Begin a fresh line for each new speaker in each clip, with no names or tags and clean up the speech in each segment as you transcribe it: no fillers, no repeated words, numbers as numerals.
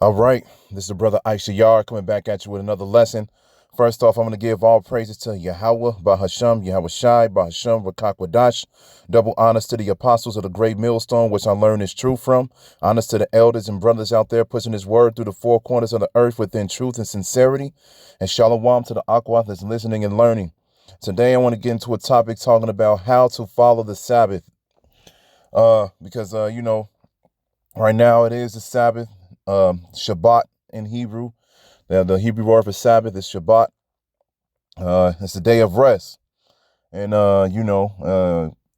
All right, this is the brother Aisha Yar coming back at you with another lesson. First off, I'm going to give all praises to Yahweh, Bahasham, Yahweh Shai, Bahasham, Rakakwadash. Double honors to the apostles of the great millstone, which I learned this truth from. Honors to the elders and brothers out there pushing his word through the four corners of the earth within truth and sincerity. And shalom to the Aqua that's listening and learning. Today, I want to get into a topic talking about how to follow the Sabbath. Because right now it is the Sabbath, Shabbat in Hebrew. The Hebrew word for Sabbath is Shabbat. It's a day of rest. And,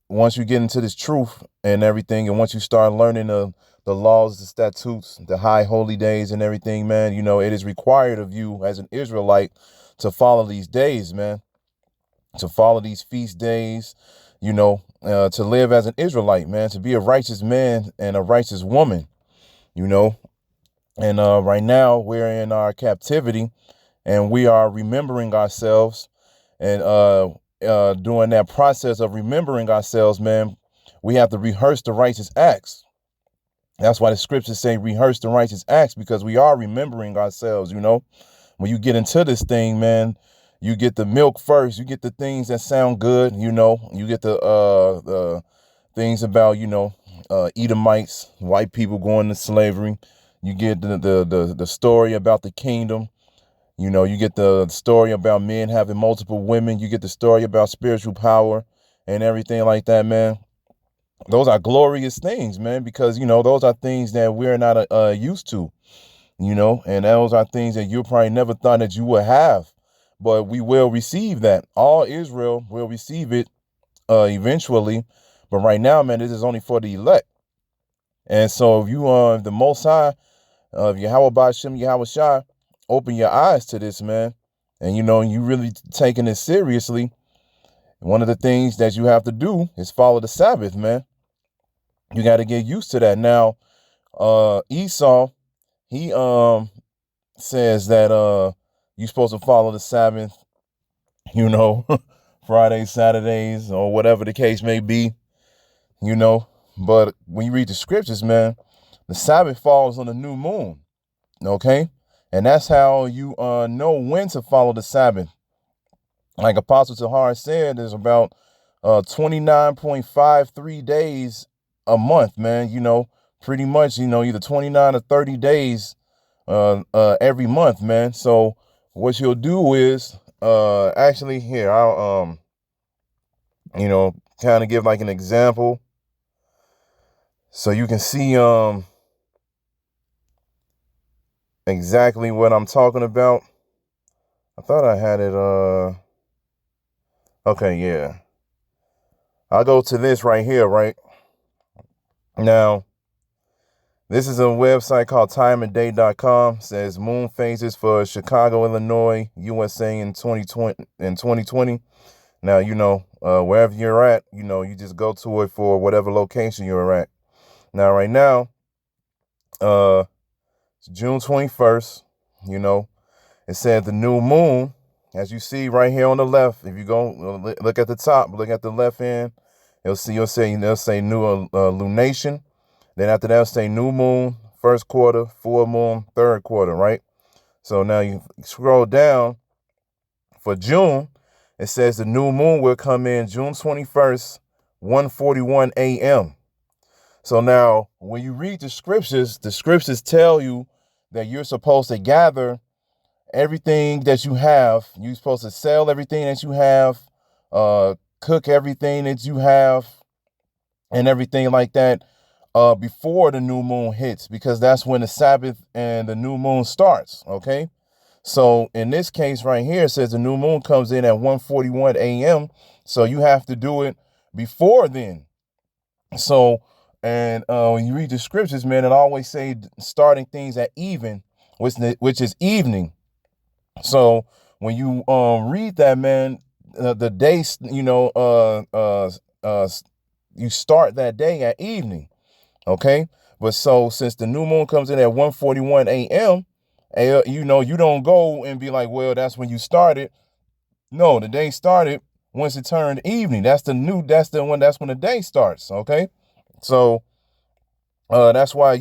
once you get into this truth and everything, and once you start learning the laws, the statutes, the high holy days and everything, man, it is required of you as an Israelite to follow these days, man, to follow these feast days, to live as an Israelite, man, to be a righteous man and a righteous woman, you know. And right now we're in our captivity and we are remembering ourselves and during that process of remembering ourselves, man, we have to rehearse the righteous acts. That's why the scriptures say rehearse the righteous acts, because we are remembering ourselves, When you get into this thing, man, you get the milk first. You get the things that sound good, You get the things about, Edomites, white people going to slavery. You get the story about the kingdom. You get the story about men having multiple women. You get the story about spiritual power and everything like that, man. Those are glorious things, man, because, those are things that we're not used to, and those are things that you probably never thought that you would have. But we will receive that. All Israel will receive it eventually. But right now, man, this is only for the elect. And so if you the Most High, if Yahweh Ba'ashem, Yahweh Shai, open your eyes to this, man, and you really taking it seriously, one of the things that you have to do is follow the Sabbath, man. You got to get used to that. Now, Esau, he says that you're supposed to follow the Sabbath, Fridays, Saturdays, or whatever the case may be, But when you read the scriptures, man, the Sabbath falls on the new moon, okay? And that's how you know when to follow the Sabbath. Like Apostle Tahar said, there's about 29.53 days a month, man. Pretty much, either 29 or 30 days every month, man. So what you'll do is actually here, I'll kind of give like an example so you can see exactly what I'm talking about. I thought I had it okay, yeah. I'll go to this right here, right? Now, this is a website called timeandday.com. Says moon phases for Chicago, Illinois, USA in 2020. Now, wherever you're at, you just go to it for whatever location you're at. Now, right now, it's June 21st, it said the new moon, as you see right here on the left. If you go look at the top, look at the left end, they'll say new lunation. Then after that, it'll say new moon, first quarter, full moon, third quarter, right? So now you scroll down for June. It says the new moon will come in June 21st, 1:41 a.m. So now when you read the scriptures tell you that you're supposed to gather everything that you have. You're supposed to sell everything that you have, cook everything that you have, and everything like that before the new moon hits, because that's when the Sabbath and the new moon starts, okay? So in this case right here, it says the new moon comes in at 1:41 a.m., so you have to do it before then. So, and when you read the scriptures, man, it always say starting things at even, which is evening. So when you read that, man, the day, you start that day at evening, okay? But so since the new moon comes in at 1:41 a.m., you don't go and be like, well, that's when you started. No, the day started once it turned evening. That's when the day starts, okay? So that's why,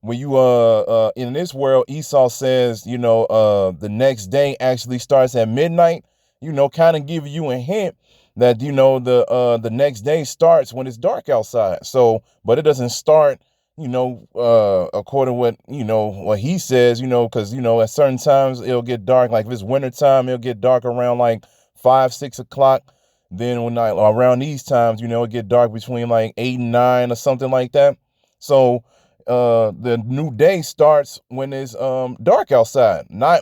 when you in this world, Esau says, the next day actually starts at midnight, kind of give you a hint that, the next day starts when it's dark outside. So, but it doesn't start, according to what, what he says, because, at certain times it'll get dark. Like if it's winter time, it'll get dark around like 5, 6 o'clock. Then when around these times, it get dark between like 8 and 9 or something like that. So, the new day starts when it's dark outside, not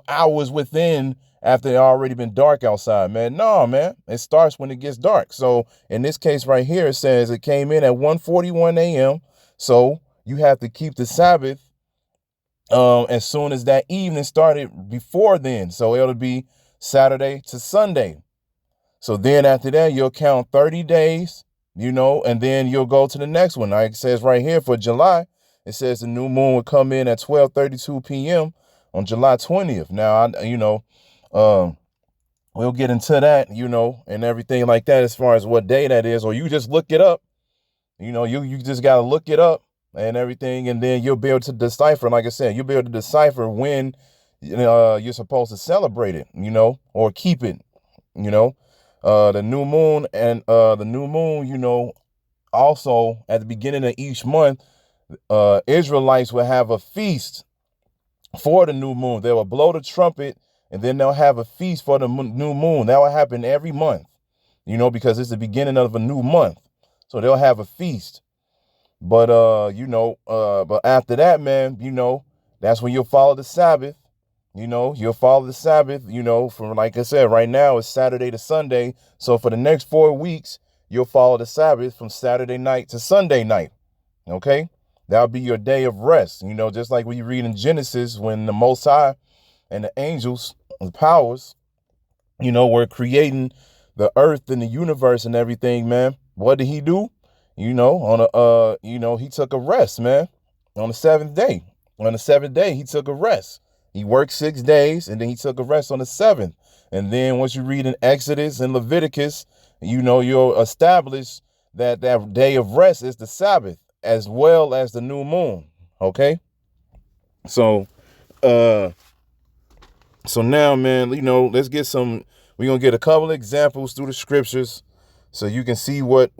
hours within after it already been dark outside, man. No, man, it starts when it gets dark. So in this case right here, it says it came in at 1:41 a.m. So you have to keep the Sabbath as soon as that evening started before then. So it'll be Saturday to Sunday. So then after that, you'll count 30 days, and then you'll go to the next one. Like it says right here for July, it says the new moon will come in at 12:32 p.m. on July 20th. Now, we'll get into that, and everything like that as far as what day that is, or you just look it up. You just got to look it up and everything, and then you'll be able to decipher. Like I said, you'll be able to decipher when you're supposed to celebrate it, or keep it, the new moon and the new moon, also at the beginning of each month, Israelites will have a feast for the new moon. They will blow the trumpet and then they'll have a feast for the new moon. That will happen every month, because it's the beginning of a new month. So they'll have a feast. But, but after that, man, that's when you'll follow the Sabbath. You'll follow the Sabbath, from, like I said, right now it's Saturday to Sunday. So for the next 4 weeks, you'll follow the Sabbath from Saturday night to Sunday night. Okay. That'll be your day of rest. Just like when you read in Genesis, when the Most High and the angels, the powers, were creating the earth and the universe and everything, man. What did he do? He took a rest, man, on the seventh day. On the seventh day, he took a rest. He worked 6 days and then he took a rest on the seventh. And then once you read in Exodus and Leviticus, you'll establish that that day of rest is the Sabbath as well as the new moon. Okay. So, so now, man, let's get we're going to get a couple of examples through the scriptures so you can see what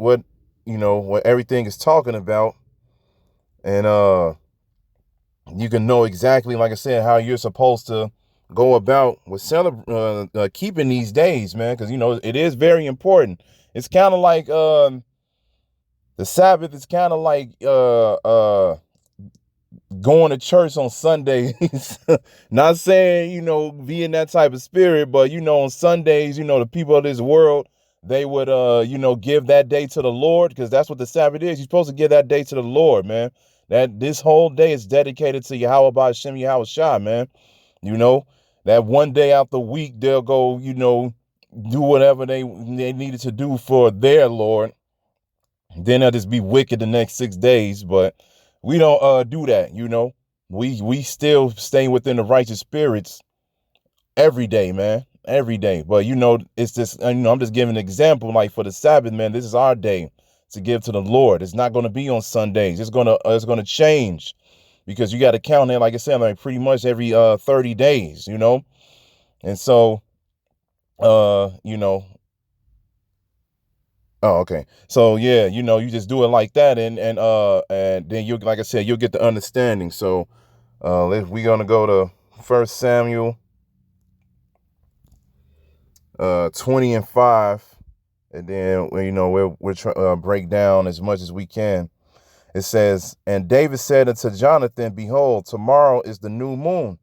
everything is talking about. And, you can know exactly, like I said, how you're supposed to go about with keeping these days, man, because, it is very important. It's kind of like the Sabbath is kind of like going to church on Sundays. Not saying, be in that type of spirit, but, on Sundays, the people of this world, they would, give that day to the Lord, because that's what the Sabbath is. You're supposed to give that day to the Lord, man. That this whole day is dedicated to Yahweh Ba'Shem Yahweh Shai, man. That one day out the week, they'll go, do whatever they needed to do for their Lord. Then they'll just be wicked the next 6 days. But we don't do that, We still stay within the righteous spirits every day, man. Every day. But, it's just, I'm just giving an example, like for the Sabbath, man, this is our day to give to the Lord. It's not going to be on Sundays. It's going to change, because you got to count it, like I said, like pretty much every 30 days, And so, oh, okay. So yeah, you just do it like that, and then you, like I said, you'll get the understanding. So we're going to go to 1 Samuel 20:5. And then, we'll break down as much as we can. It says, and David said unto Jonathan, behold, tomorrow is the new moon,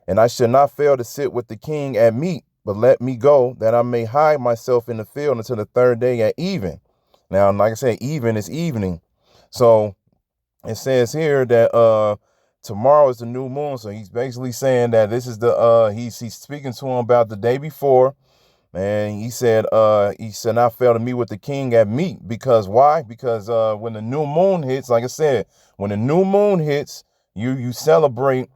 and I shall not fail to sit with the king at meat, but let me go, that I may hide myself in the field until the third day at even. Now, like I said, even is evening. So it says here that tomorrow is the new moon. So he's basically saying that this is he's speaking to him about the day before. And he said, I fail to meet with the king at meat. Because why? Because when the new moon hits, like I said, when the new moon hits, you celebrate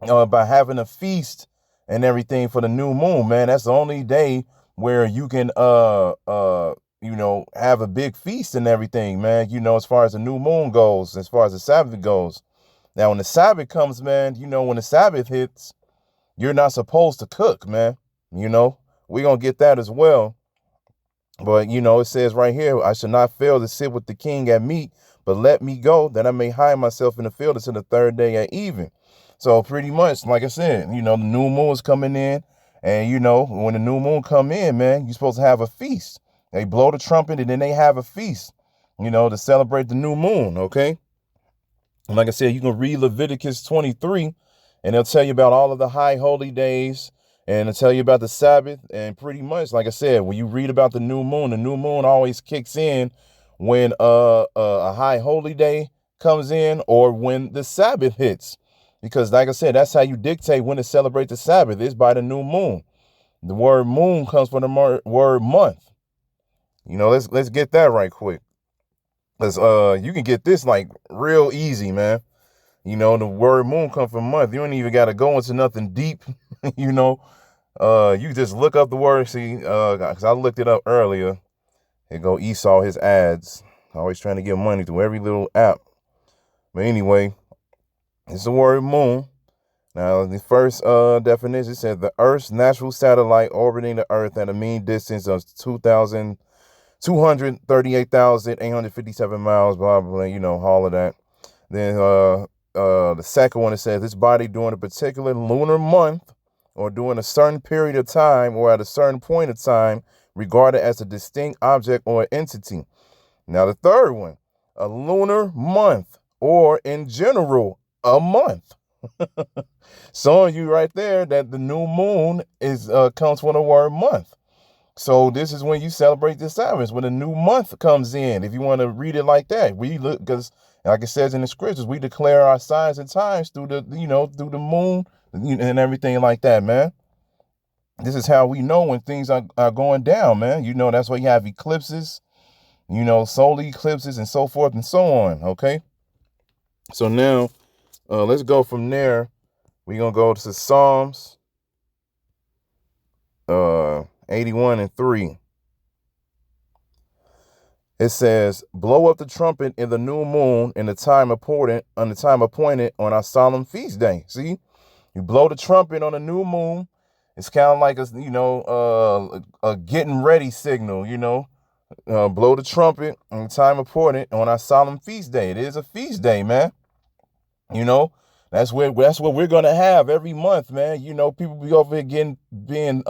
by having a feast and everything for the new moon, man. That's the only day where you can have a big feast and everything, man. As far as the new moon goes, as far as the Sabbath goes. Now, when the Sabbath comes, man, when the Sabbath hits, you're not supposed to cook, man. We're going to get that as well. But, it says right here, I shall not fail to sit with the king at meat, but let me go that I may hide myself in the field until the third day at even. So pretty much, like I said, the new moon's coming in. And, when the new moon come in, man, you're supposed to have a feast. They blow the trumpet and then they have a feast, to celebrate the new moon, okay? And like I said, you can read Leviticus 23, and they'll tell you about all of the high holy days, and they'll tell you about the Sabbath. And pretty much, like I said, when you read about the new moon always kicks in when a high holy day comes in or when the Sabbath hits. Because like I said, that's how you dictate when to celebrate the Sabbath is by the new moon. The word moon comes from the word month. Let's get that right quick. Because you can get this like real easy, man. The word moon comes from month. You don't even got to go into nothing deep. You just look up the word. See, because I looked it up earlier. Here go Esau, his ads. Always trying to get money through every little app. But anyway, it's the word moon. Now, the first definition says the Earth's natural satellite orbiting the Earth at a mean distance of 238,857 miles, blah, blah, all of that. Then the second one, it says this body during a particular lunar month or during a certain period of time or at a certain point of time regarded as a distinct object or entity. Now, the third one, a lunar month or in general, a month. Showing you right there that the new moon comes from the word month. So this is when you celebrate the Sabbath, when a new month comes in. If you want to read it like that, we look, because like it says in the scriptures, we declare our signs and times through the moon and everything like that, man. This is how we know when things are going down, man. That's why you have eclipses, solar eclipses and so forth and so on. Okay. So now let's go from there. We're going to go to Psalms 81:3. It says, blow up the trumpet in the new moon in the time appointed on our solemn feast day. See, you blow the trumpet on a new moon. It's kind of like a getting ready signal, blow the trumpet in the time appointed on our solemn feast day. It is a feast day, man. That's what we're gonna have every month, man. People be over here being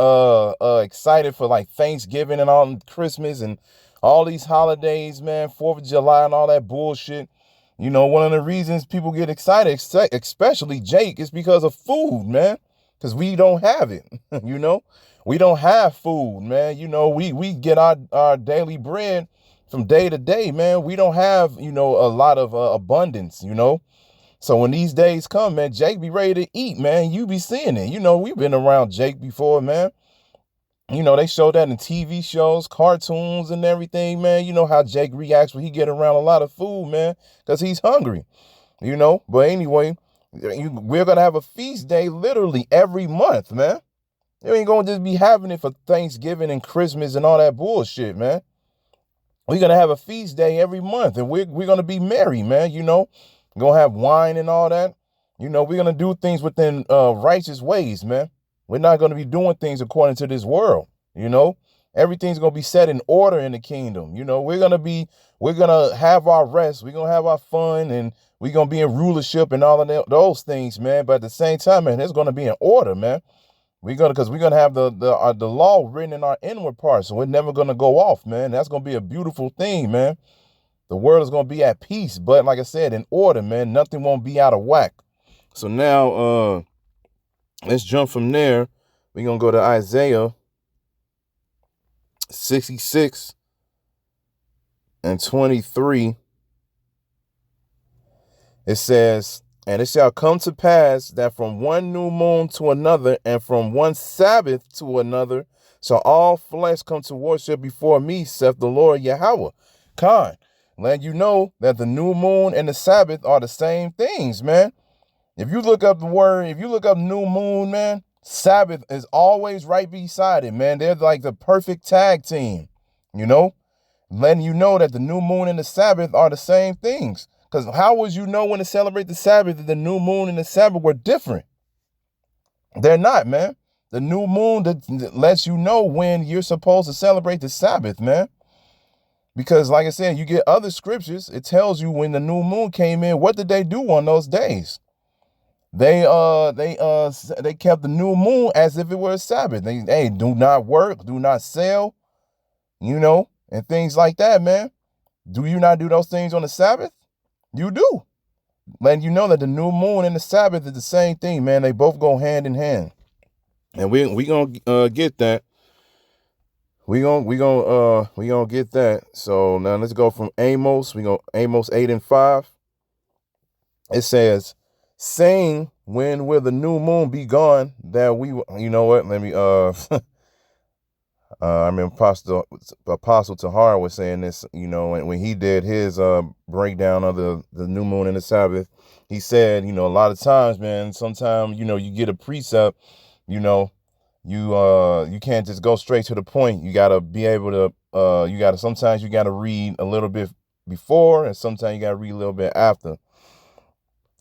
excited for like Thanksgiving and all Christmas and all these holidays, man, 4th of July and all that bullshit. One of the reasons people get excited, especially Jake, is because of food, man. Because we don't have it, we don't have food, man. We get our daily bread from day to day, man. We don't have, a lot of abundance, So when these days come, man, Jake be ready to eat, man. You be seeing it. We've been around Jake before, man. They show that in TV shows, cartoons and everything, man. You know how Jake reacts when he get around a lot of food, man, because he's hungry, But anyway, we're going to have a feast day literally every month, man. You ain't going to just be having it for Thanksgiving and Christmas and all that bullshit, man. We're going to have a feast day every month, and we're going to be merry, man. We're going to have wine and all that. We're going to do things within righteous ways, man. We're not going to be doing things according to this world, Everything's going to be set in order in the kingdom. We're going to have our rest. We're going to have our fun, and we're going to be in rulership and all of those things, man. But at the same time, man, it's going to be in order, man. Because we're going to have the law written in our inward parts. So we're never going to go off, man. That's going to be a beautiful thing, man. The world is going to be at peace. But like I said, in order, man, nothing won't be out of whack. So now, let's jump from there. We're going to go to Isaiah 66:23. It says, and it shall come to pass that from one new moon to another and from one Sabbath to another shall all flesh come to worship before me, saith the Lord Yahweh. Let you know that the new moon and the Sabbath are the same things, man. If you look up new moon, man, Sabbath is always right beside it, man. They're like the perfect tag team, letting you know that the new moon and the Sabbath are the same things. Because how would you know when to celebrate the Sabbath if the new moon and the Sabbath were different? They're not, man. The new moon that lets you know when you're supposed to celebrate the Sabbath, man. Because like I said, you get other scriptures, it tells you when the new moon came in, what did they do on those days? They kept the new moon as if it were a Sabbath. They do not work, do not sell, and things like that, man. Do you not do those things on the Sabbath? You do. Letting you know that the new moon and the Sabbath is the same thing, man. They both go hand in hand. And we gonna get that. We gonna get that. So now let's go from Amos. We go Amos 8 and 5. It says, saying, when will the new moon be gone? That we, you know what? Let me I mean, Apostle Tahar was saying this, when he did his breakdown of the new moon and the Sabbath. He said, a lot of times, man, sometimes, you get a precept, you can't just go straight to the point. You got to be able to, sometimes you got to read a little bit before, and sometimes you got to read a little bit after.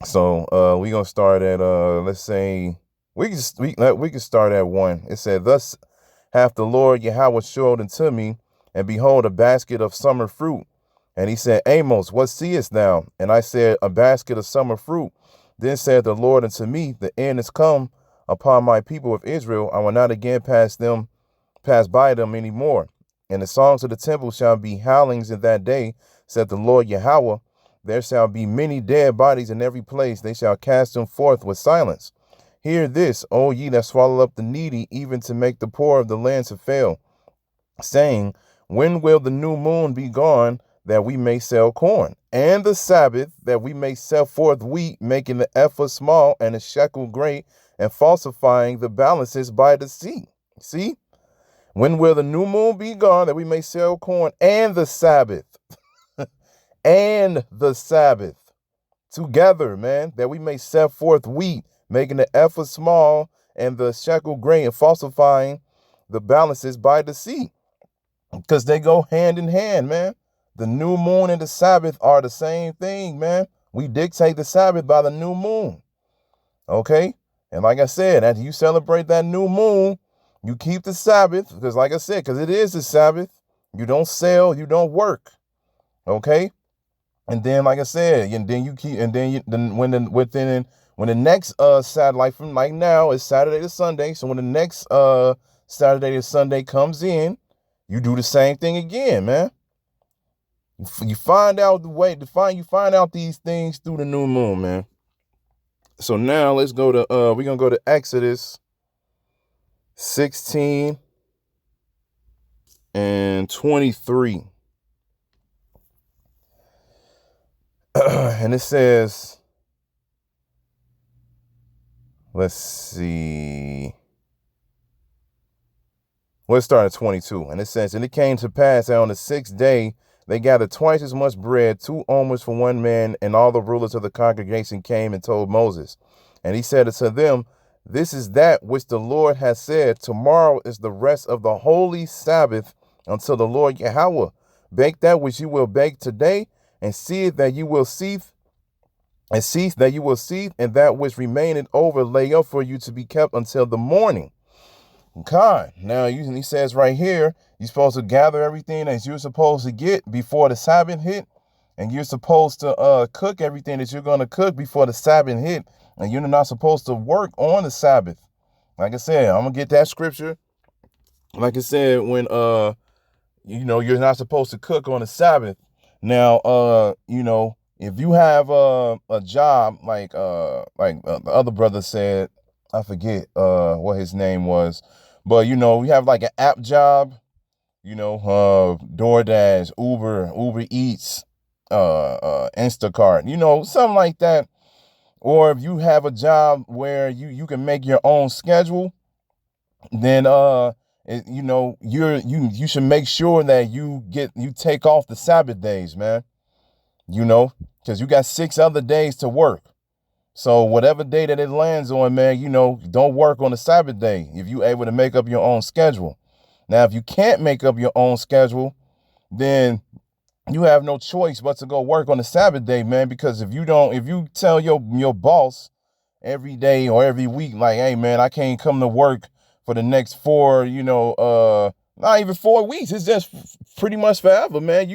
So we're going to start at, let's say, we can start at 1. It said, thus hath the Lord Yahweh showed unto me, and behold, a basket of summer fruit. And he said, Amos, what seest thou? And I said, a basket of summer fruit. Then said the Lord unto me, the end is come upon my people of Israel. I will not again pass by them any more. And the songs of the temple shall be howlings in that day, said the Lord Yahweh. There shall be many dead bodies in every place. They shall cast them forth with silence. Hear this, O ye that swallow up the needy, even to make the poor of the land to fail, saying, when will the new moon be gone, that we may sell corn, and the Sabbath, that we may set forth wheat, making the ephah small and a shekel great, and falsifying the balances by the sea? See? When will the new moon be gone, that we may sell corn, and the Sabbath, and the Sabbath together, man, that we may set forth wheat, making the ephah small and the shekel grain, and falsifying the balances by the sea? Because they go hand in hand, man. The new moon and the Sabbath are the same thing, man. We dictate the Sabbath by the new moon. Okay? And like I said, as you celebrate that new moon, you keep the Sabbath, because like I said, because it is the Sabbath. You don't sell, you don't work. Okay? And then, like I said, and then you keep, and then when the next Saturday, from like now, is Saturday to Sunday. So when the next Saturday to Sunday comes in, you do the same thing again, man. You find out the way to you find out these things through the new moon, man. So now let's go to we're gonna go to Exodus 16 and 23. And it says, let's see. Let's start at 22. And it says, and it came to pass that on the 6th day, they gathered twice as much bread, 2 omers for one man, and all the rulers of the congregation came and told Moses. And he said unto them, this is that which the Lord has said, tomorrow is the rest of the holy Sabbath unto the Lord Yahweh. Bake that which you will bake today, and see that you will seethe, and cease that you will seethe, and that which remaineth over lay up for you to be kept until the morning. Okay, now he says right here, you're supposed to gather everything that you're supposed to get before the Sabbath hit, and you're supposed to cook everything that you're going to cook before the Sabbath hit, and you're not supposed to work on the Sabbath. Like I said, I'm gonna get that scripture. Like I said, when you're not supposed to cook on the Sabbath. Now, if you have a job like the other brother said, I forget what his name was, but we have like an app job, DoorDash, Uber Eats, Instacart, something like that. Or if you have a job where you can make your own schedule, then you should make sure that you take off the Sabbath days, man. Because you got 6 other days to work. So whatever day that it lands on, man, don't work on the Sabbath day if you're able to make up your own schedule. Now, if you can't make up your own schedule, then you have no choice but to go work on the Sabbath day, man, because if you tell your boss every day or every week, like, hey man, I can't come to work for the next four, not even 4 weeks. It's just pretty much forever, man.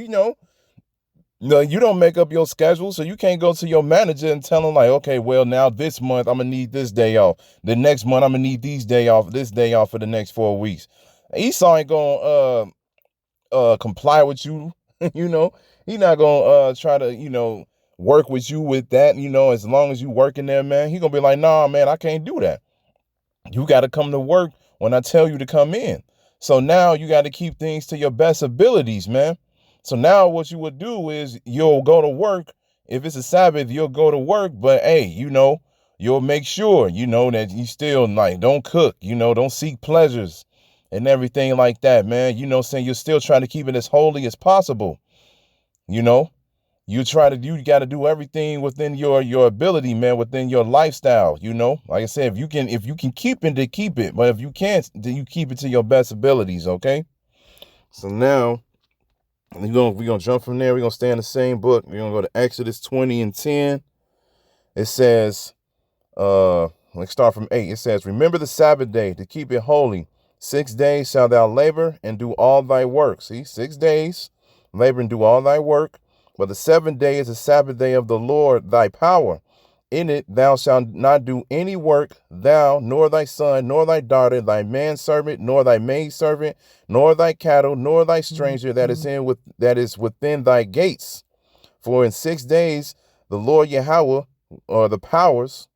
No, you don't make up your schedule, so you can't go to your manager and tell him like, okay, well now this month I'm gonna need this day off. The next month I'm gonna need this day off for the next 4 weeks. Esau ain't gonna comply with you. you know, he not gonna try to, work with you with that, as long as you working there, man. He gonna be like, nah, man, I can't do that. You got to come to work when I tell you to come in. So now you got to keep things to your best abilities, man. So now what you would do is you'll go to work. If it's a Sabbath, you'll go to work, but hey, you'll make sure, that you still like don't cook, don't seek pleasures and everything like that, man. Saying you're still trying to keep it as holy as possible, you know. You got to do everything within your ability, man, within your lifestyle, like I said, if you can keep it, then keep it, but if you can't, then you keep it to your best abilities. Okay, so now we're gonna jump from there. We're gonna stay in the same book. We're gonna go to Exodus 20 and 10. It says, let's start from 8. It says, remember the Sabbath day to keep it holy. 6 days shalt thou labor and do all thy work. See, 6 days labor and do all thy work. But the 7th day is the Sabbath day of the Lord thy power. In it thou shalt not do any work, thou, nor thy son, nor thy daughter, thy manservant, nor thy maidservant, nor thy cattle, nor thy stranger that is within thy gates. For in 6 days the Lord Yahweh, or the powers,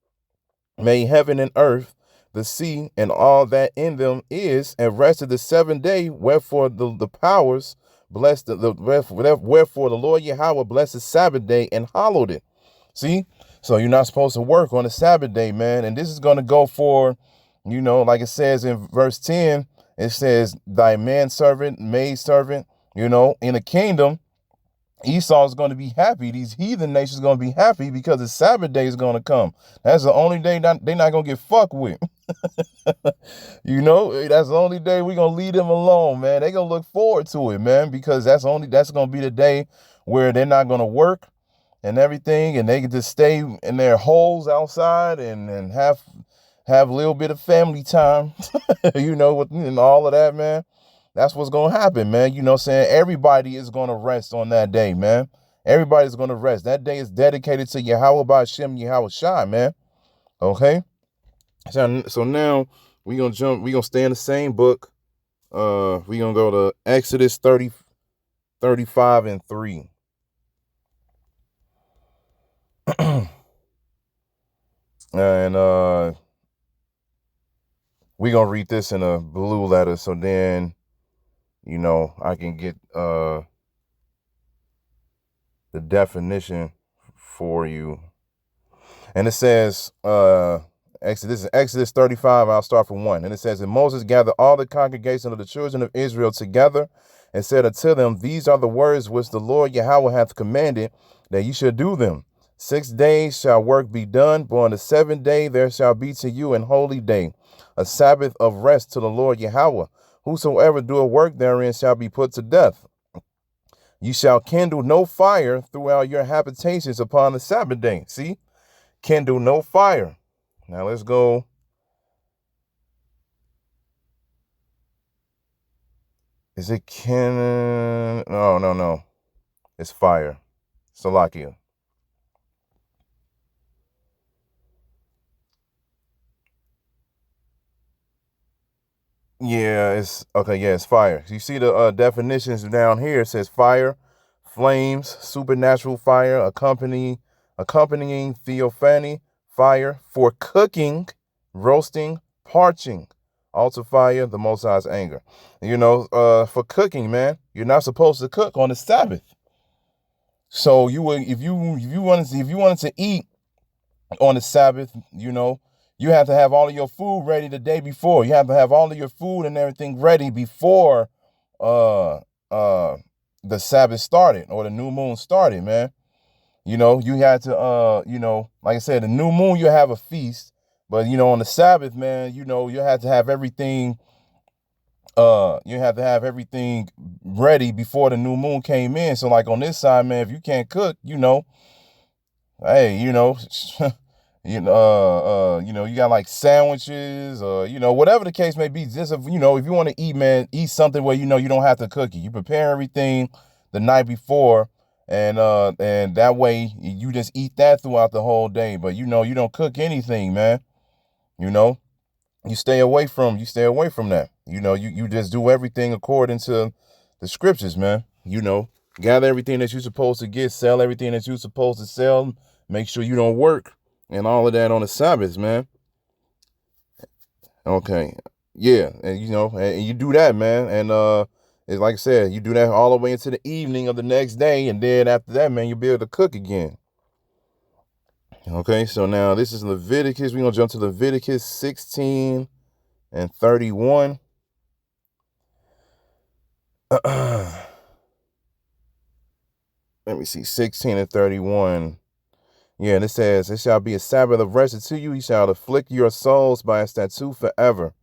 made heaven and earth, the sea, and all that in them is, and rested the 7th day. Wherefore the powers blessed wherefore the Lord Yahweh blessed the Sabbath day and hallowed it. See, so you're not supposed to work on the Sabbath day, man. And this is going to go for, like it says in verse 10. It says thy manservant, maidservant. In the kingdom, Esau is going to be happy. These heathen nations are going to be happy because the Sabbath day is going to come. That's the only day that they're not going to get fucked with. That's the only day we're going to leave them alone, man. They're going to look forward to it, man, because that's going to be the day where they're not going to work and everything, and they can just stay in their holes outside and have a little bit of family time, and all of that, man. That's what's going to happen, man. Saying everybody is going to rest on that day, man. Everybody's going to rest. That day is dedicated to Yahweh Ba'Shem Yahweh Shai, man. Okay? So now we're going to stay in the same book. We're going to go to Exodus 30, 35 and 3. And we're going to read this in a blue letter, so then I can get the definition for you. And it says, this is Exodus 35. I'll start from 1. And it says, and Moses gathered all the congregation of the children of Israel together and said unto them, these are the words which the Lord Yahweh hath commanded, that ye should do them. 6 days shall work be done, but on the 7th day there shall be to you an holy day, a Sabbath of rest to the Lord Yahweh. Whosoever doeth work therein shall be put to death. You shall kindle no fire throughout your habitations upon the Sabbath day. See? Kindle no fire. Now let's go. Is it No. It's fire. Salakia. Yeah, it's okay. Yeah, it's fire. You see the definitions down here. It says fire, flames, supernatural fire, accompanying theophany, fire for cooking, roasting, parching, altar fire, the Most High's anger. For cooking, man, you're not supposed to cook on the Sabbath. So you would, if you wanted to eat on the Sabbath, you have to have all of your food ready the day before. You have to have all of your food and everything ready before uh uh the Sabbath started or the new moon started, man. You had to like I said, the new moon you have a feast, but on the Sabbath, man, you had to have everything You have to have everything ready before the new moon came in. So like on this side, man, if you can't cook, hey, you got like sandwiches or, whatever the case may be. Just if you want to eat, man, eat something where, you don't have to cook it. You prepare everything the night before, and that way you just eat that throughout the whole day. But, you don't cook anything, man. You know, you stay away from that. You just do everything according to the scriptures, man. Gather everything that you're supposed to get, sell everything that you're supposed to sell, make sure you don't work and all of that on the Sabbath, man. Okay. Yeah. And you do that, man. And it's like I said, you do that all the way into the evening of the next day, and then after that, man, you'll be able to cook again. Okay, so now this is Leviticus. We're gonna jump to Leviticus 16 and 31. Let me see, 16 and 31. Yeah, and it says, "It shall be a Sabbath of rest unto you. He shall afflict your souls by a statute forever."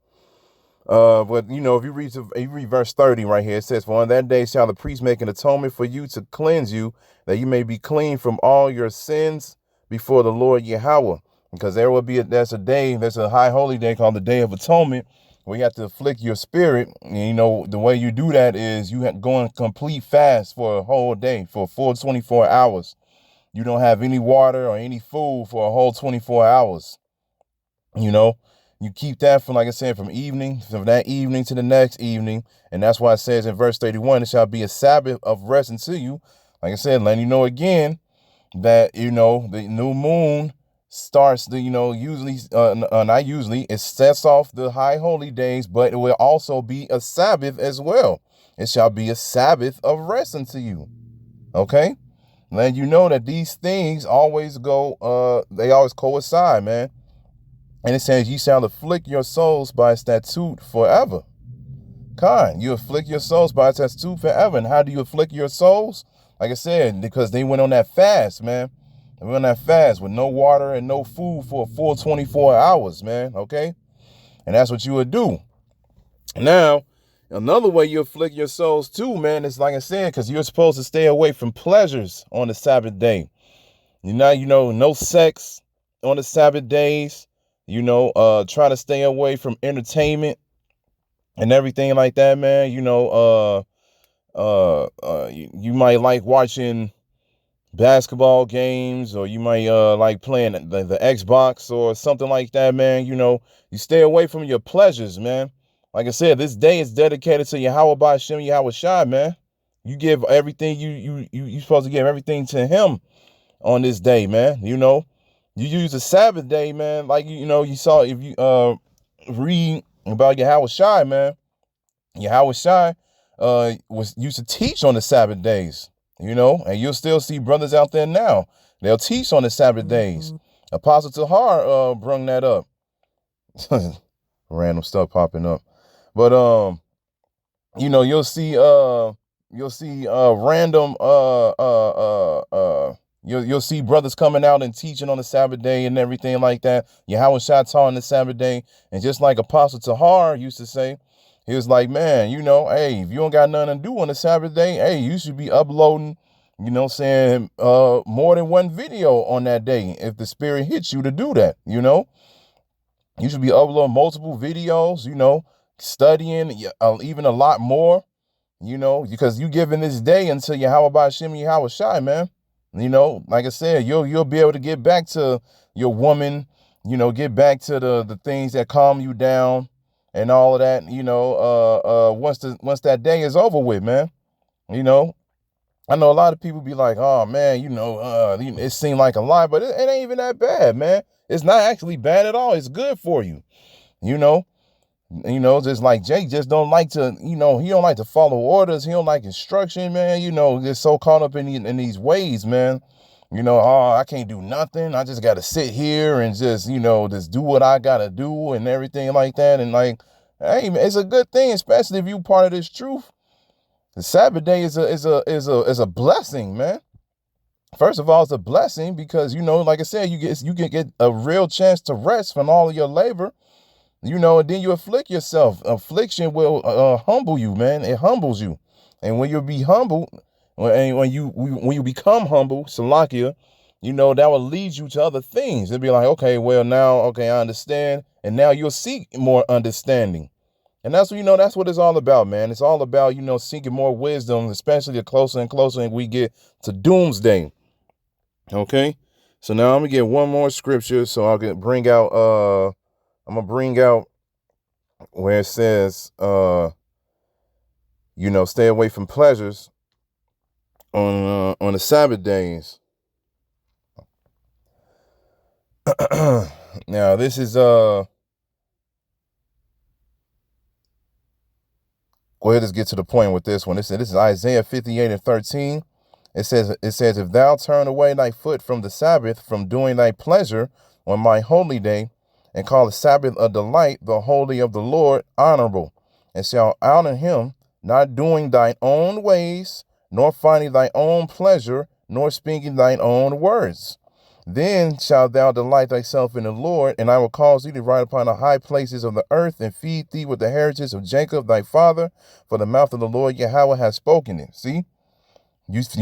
But if you read verse 30 right here, it says, "For on that day shall the priest make an atonement for you to cleanse you, that you may be clean from all your sins before the Lord Yahweh." Because there's a high holy day called the Day of Atonement, where you have to afflict your spirit. And the way you do that is you go on complete fast for a whole day, for a full 24 hours. You don't have any water or any food for a whole 24 hours. You keep that from, like I said, from that evening to the next evening. And that's why it says in verse 31, "It shall be a Sabbath of rest unto you." Like I said, letting you know again that, the new moon starts usually, not usually, it sets off the high holy days, but it will also be a Sabbath as well. It shall be a Sabbath of rest unto you. Okay? Letting you know that these things they always coincide, man. And it says, "Ye shall afflict your souls by a statute forever." You afflict your souls by a statute forever. And how do you afflict your souls? Like I said, because they went on that fast, man. They went on that fast with no water and no food for a full 24 hours, man. Okay? And that's what you would do. Now, another way you afflict your souls too, man, is like I said, because you're supposed to stay away from pleasures on the Sabbath day. No sex on the Sabbath days. Try to stay away from entertainment and everything like that, man. You might like watching basketball games, or you might like playing the Xbox or something like that, man. You stay away from your pleasures, man. Like I said, this day is dedicated to Yahweh Ba'Shem Yahweh Shai, man. You give everything you supposed to give everything to him on this day, man. You use the Sabbath day, man. Like you saw, if you read about Yahweh Shai, man. Yahweh Shai was used to teach on the Sabbath days, and you'll still see brothers out there now. They'll teach on the Sabbath days. Apostle Tahar brung that up. Random stuff popping up. But you'll see random you'll see brothers coming out and teaching on the Sabbath day and everything like that. Yahweh Shai taught on the Sabbath day, and just like Apostle Tahar used to say, he was like, man, hey, if you don't got nothing to do on the Sabbath day, hey, you should be uploading, saying more than one video on that day. If the spirit hits you to do that, you should be uploading multiple videos, studying even a lot more, because you giving this day until Yahweh Ba'Shem Yahweh Shai, man. Like I said, you'll be able to get back to your woman, get back to the things that calm you down and all of that, once that day is over with, man. I know a lot of people be like, oh man, it seemed like a lot, but it ain't even that bad, man. It's not actually bad at all. It's good for you. Just like Jake just don't like to, he don't like to follow orders. He don't like instruction, man. Just so caught up in these ways, man. Oh, I can't do nothing. I just got to sit here and just do what I got to do and everything like that. And like, hey, man, it's a good thing, especially if you part of this truth. The Sabbath day is a blessing, man. First of all, it's a blessing because, like I said, you can get a real chance to rest from all of your labor. And then you afflict yourself. Affliction will humble you, man. It humbles you. And when you be humble, when you become humble, Salakia, that will lead you to other things. It'll be like, okay, well now, okay, I understand. And now you'll seek more understanding. And that's what, that's what it's all about, man. It's all about, seeking more wisdom, especially the closer and closer we get to doomsday. Okay. So now I'm gonna get one more scripture. So I'm gonna bring out where it says, stay away from pleasures on the Sabbath days. Now this is go ahead, let's get to the point with this one. This is Isaiah 58:13. It says, if thou turn away thy foot from the Sabbath, from doing thy pleasure on my holy day, and call the Sabbath a delight, the holy of the Lord honorable, and shall honor him, not doing thine own ways, nor finding thy own pleasure, nor speaking thine own words. Then shalt thou delight thyself in the Lord, and I will cause thee to ride upon the high places of the earth, and feed thee with the heritage of Jacob thy father, for the mouth of the Lord Yahweh has spoken it. See? Not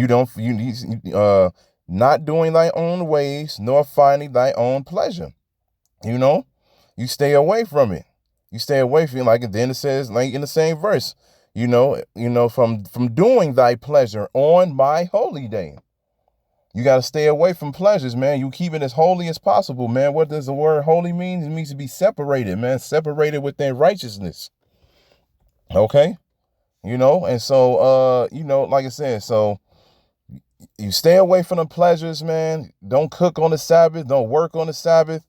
doing thy own ways, nor finding thy own pleasure. You stay away from it. You stay away from it, like then it says, like in the same verse, from doing thy pleasure on my holy day. You got to stay away from pleasures, man. You keep it as holy as possible, man. What does the word holy mean? It means to be separated, man. Separated within righteousness. Okay? And so, like I said, so you stay away from the pleasures, man. Don't cook on the Sabbath. Don't work on the Sabbath.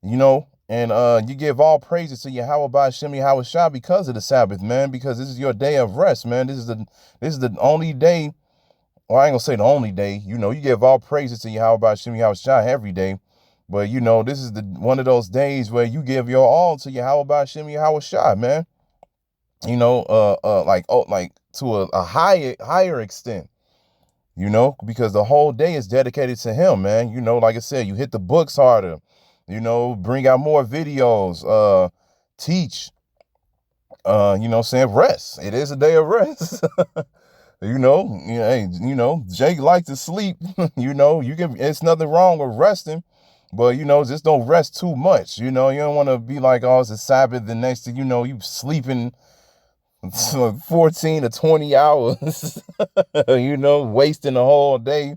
And you give all praises to Yahweh by Hashem Yahweh Shah because of the Sabbath, man. Because this is your day of rest, man. This is the only day. Well, I ain't gonna say the only day. You give all praises to Yahweh by Hashem Yahweh Shah every day. But this is the one of those days where you give your all to Yahweh by Hashem Yahweh Shah, man. Like to a higher extent. Because the whole day is dedicated to him, man. Like I said, you hit the books harder, bring out more videos, teach, saying rest. It is a day of rest. Jake likes to sleep. It's nothing wrong with resting, but just don't rest too much. You don't want to be like, oh, it's a Sabbath, the next thing you sleeping 14 to 20 hours, wasting the whole day.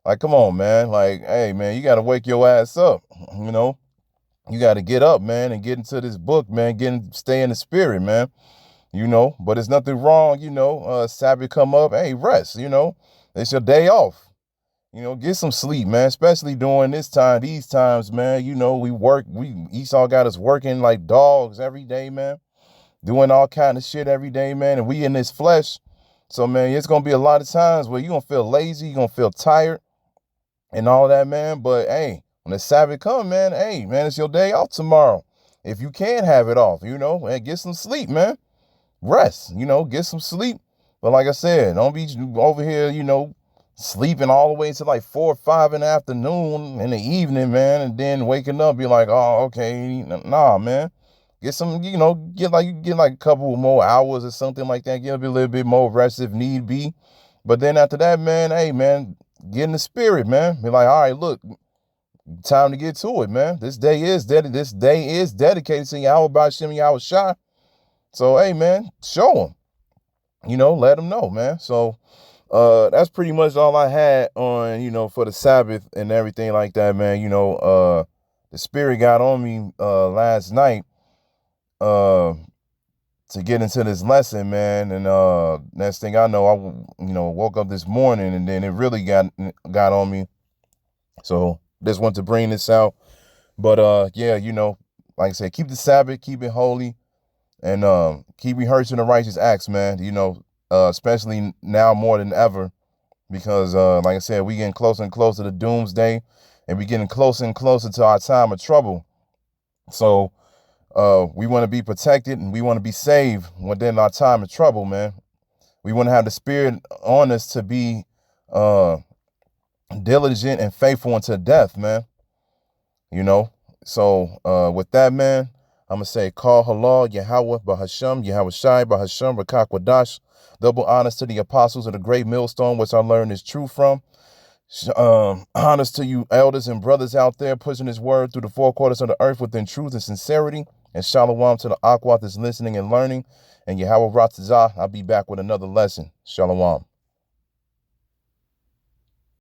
Like, come on, man. Like, hey, man, you got to wake your ass up. You got to get up, man, and get into this book, man. Stay in the spirit, man. But there's nothing wrong, Sabbath come up, hey, rest, it's your day off. Get some sleep, man, especially during these times, man. Esau got us working like dogs every day, man. Doing all kind of shit every day, man. And we in this flesh. So, man, it's going to be a lot of times where you're going to feel lazy. You're going to feel tired and all that, man. But, hey, when the Sabbath come, man, hey, man, it's your day off tomorrow. If you can have it off, and get some sleep, man. Rest, get some sleep. But like I said, don't be over here, sleeping all the way to like 4 or 5 in the afternoon in the evening, man. And then waking up, be like, oh, okay. Nah, man. Get some, get like a couple more hours or something like that. Get a little bit more rest if need be. But then after that, man, hey, man, get in the spirit, man. Be like, all right, look, time to get to it, man. This day is dedicated to Yahweh by Hashem Yahweh Shah. So, hey, man, show them, let them know, man. So, that's pretty much all I had on, for the Sabbath and everything like that, man. The spirit got on me last night to get into this lesson, man. And next thing I know, I woke up this morning and then it really got on me. So just want to bring this out. But yeah, like I said, keep the Sabbath, keep it holy, and keep rehearsing the righteous acts, man. Especially now more than ever, because like I said, we getting closer and closer to doomsday, and we getting closer and closer to our time of trouble. So we want to be protected and we want to be saved within our time of trouble, man. We want to have the spirit on us to be diligent and faithful unto death, man. So with that, man, I'm going to say, Call Halal, Yahweh, Bahasham, Yahweh Shai, Bahasham, Rakakwadash. Double honors to the apostles of the great millstone, which I learned is true from. Honors to you elders and brothers out there pushing his word through the four quarters of the earth within truth and sincerity. And shalom to the Aqua that's listening and learning. And Yahweh Ratzah, I'll be back with another lesson. Shalom.